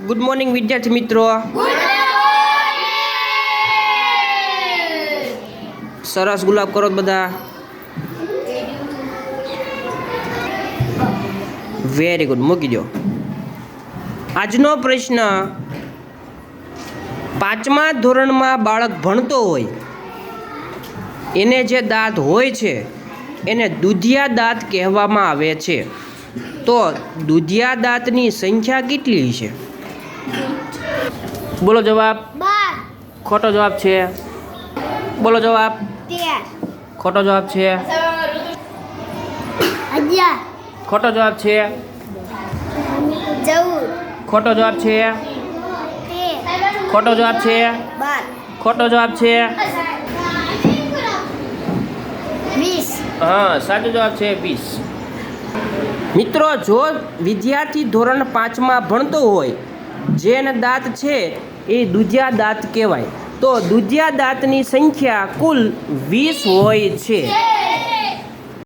Good morning વિદ્યાર્થી મિત્રો. સરસ ગુલાબ કરો બધા. Very good. મૂકી દો. આજનો પ્રશ્ન, પાંચમા ધોરણમાં બાળક ભણતો હોય એને જે દાંત હોય છે એને દુધિયા દાંત કહેવામાં આવે છે. તો દુધિયા દાંતની સંખ્યા કેટલી છે? બોલો જવાબ. ખોટો જવાબ છે. બોલો જવાબ. ખોટો જવાબ છે. ખોટો જવાબ છે. ખોટો જવાબ છે. ખોટો જવાબ છે. ખોટો જવાબ છે. હા, સાચો જવાબ છે 20. મિત્રો, જો વિદ્યાર્થી ધોરણ 5માં ભણતો હોય જેના દાંત છે એ દુધિયા દાંત કહેવાય. તો દુધિયા દાંતની સંખ્યા કુલ 20 હોય છે.